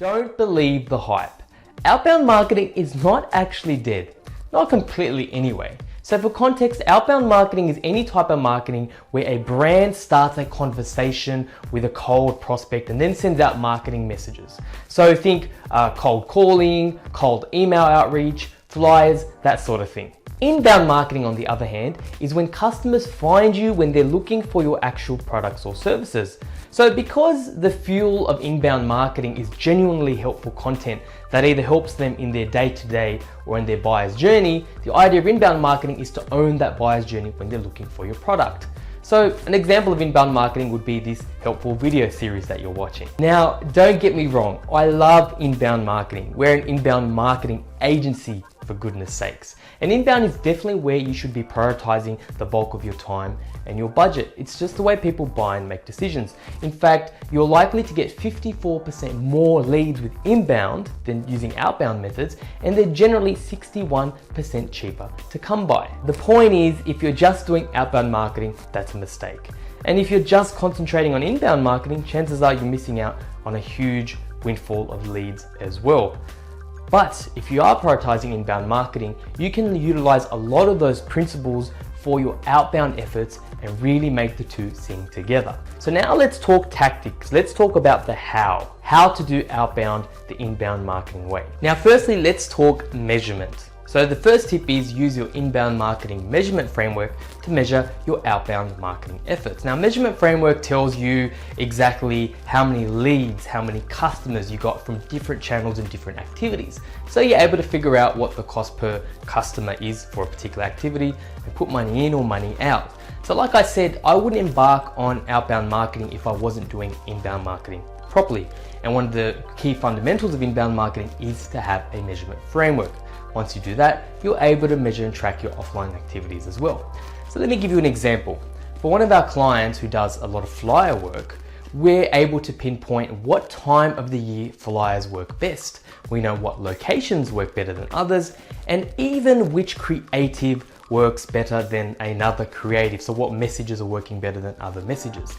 Don't believe the hype. Outbound marketing is not actually dead. Not completely anyway. So for context, outbound marketing is any type of marketing where a brand starts a conversation with a cold prospect and then sends out marketing messages. So think cold calling, cold email outreach, flyers, that sort of thing. Inbound marketing, on the other hand, is when customers find you when they're looking for your actual products or services. So because the fuel of inbound marketing is genuinely helpful content that either helps them in their day-to-day or in their buyer's journey, the idea of inbound marketing is to own that buyer's journey when they're looking for your product. So an example of inbound marketing would be this helpful video series that you're watching. Now, don't get me wrong, I love inbound marketing. We're an inbound marketing agency, for goodness sakes. And inbound is definitely where you should be prioritizing the bulk of your time and your budget. It's just the way people buy and make decisions. In fact, you're likely to get 54% more leads with inbound than using outbound methods, and they're generally 61% cheaper to come by. The point is, if you're just doing outbound marketing, that's a mistake. And if you're just concentrating on inbound marketing, chances are you're missing out on a huge windfall of leads as well. But if you are prioritizing inbound marketing, you can utilize a lot of those principles for your outbound efforts and really make the two sing together. So now let's talk tactics. Let's talk about the how to do outbound the inbound marketing way. Now, firstly, let's talk measurement. So the first tip is use your inbound marketing measurement framework to measure your outbound marketing efforts. Now, measurement framework tells you exactly how many leads, how many customers you got from different channels and different activities. So you're able to figure out what the cost per customer is for a particular activity and put money in or money out. So like I said, I wouldn't embark on outbound marketing if I wasn't doing inbound marketing properly. And one of the key fundamentals of inbound marketing is to have a measurement framework. Once you do that, you're able to measure and track your offline activities as well. So let me give you an example. For one of our clients who does a lot of flyer work, we're able to pinpoint what time of the year flyers work best. We know what locations work better than others, and even which creative works better than another creative. So what messages are working better than other messages.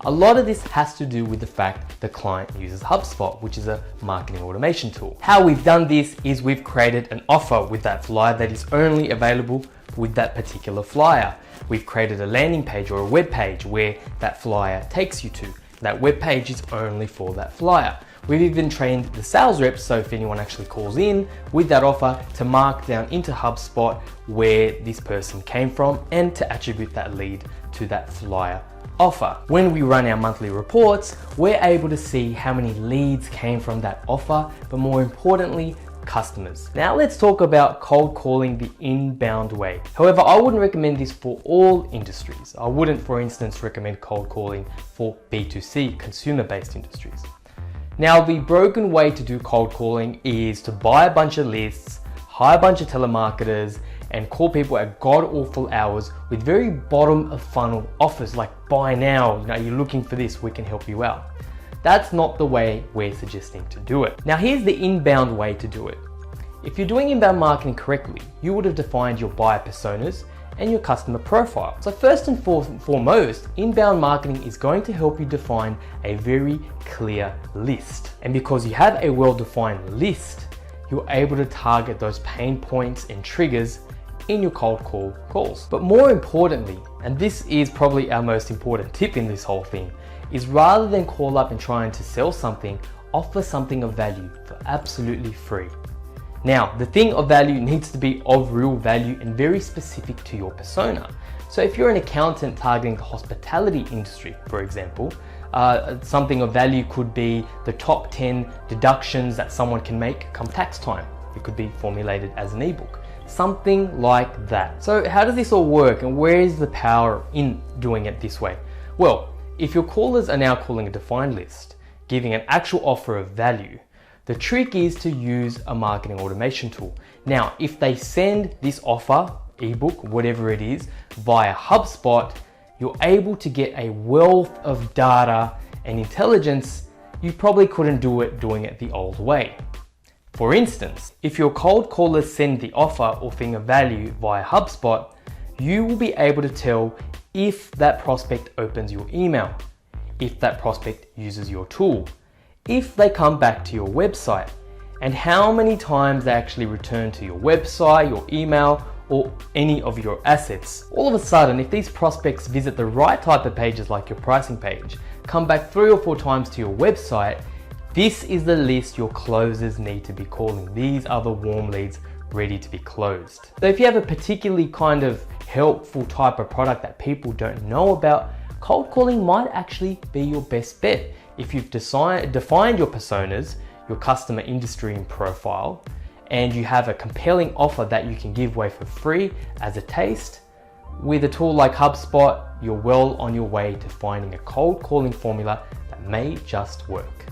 A lot of this has to do with the fact the client uses HubSpot, which is a marketing automation tool. How we've done this is we've created an offer with that flyer that is only available with that particular flyer. We've created a landing page or a web page where that flyer takes you to. That web page is only for that flyer. We've even trained the sales reps, so if anyone actually calls in with that offer, to mark down into HubSpot where this person came from and to attribute that lead to that flyer offer. When we run our monthly reports, we're able to see how many leads came from that offer, but more importantly, customers. Now let's talk about cold calling the inbound way. However, I wouldn't recommend this for all industries. I wouldn't, for instance, recommend cold calling for B2C, consumer-based industries. Now, the broken way to do cold calling is to buy a bunch of lists, hire a bunch of telemarketers, and call people at god-awful hours with very bottom of funnel offers like buy now, you're looking for this, we can help you out. That's not the way we're suggesting to do it. Now here's the inbound way to do it. If you're doing inbound marketing correctly, you would have defined your buyer personas and your customer profile. So first and foremost, inbound marketing is going to help you define a very clear list. And because you have a well-defined list, you're able to target those pain points and triggers in your cold calls. But more importantly, and this is probably our most important tip in this whole thing, is rather than call up and trying to sell something, offer something of value for absolutely free. Now, the thing of value needs to be of real value and very specific to your persona. So if you're an accountant targeting the hospitality industry, for example, something of value could be the top 10 deductions that someone can make come tax time. It could be formulated as an ebook. Something like that. So how does this all work and where is the power in doing it this way? Well, if your callers are now calling a defined list, giving an actual offer of value, the trick is to use a marketing automation tool. Now, if they send this offer, ebook, whatever it is, via HubSpot, you're able to get a wealth of data and intelligence you probably couldn't do it doing it the old way. For instance, if your cold callers send the offer or thing of value via HubSpot, you will be able to tell if that prospect opens your email, if that prospect uses your tool, if they come back to your website, and how many times they actually return to your website, your email, or any of your assets. All of a sudden, if these prospects visit the right type of pages like your pricing page, come back 3 or 4 times to your website, this is the list your closers need to be calling. These are the warm leads ready to be closed. So if you have a particularly kind of helpful type of product that people don't know about, cold calling might actually be your best bet. If you've defined your personas, your customer industry and profile, and you have a compelling offer that you can give away for free as a taste, with a tool like HubSpot, you're well on your way to finding a cold calling formula that may just work.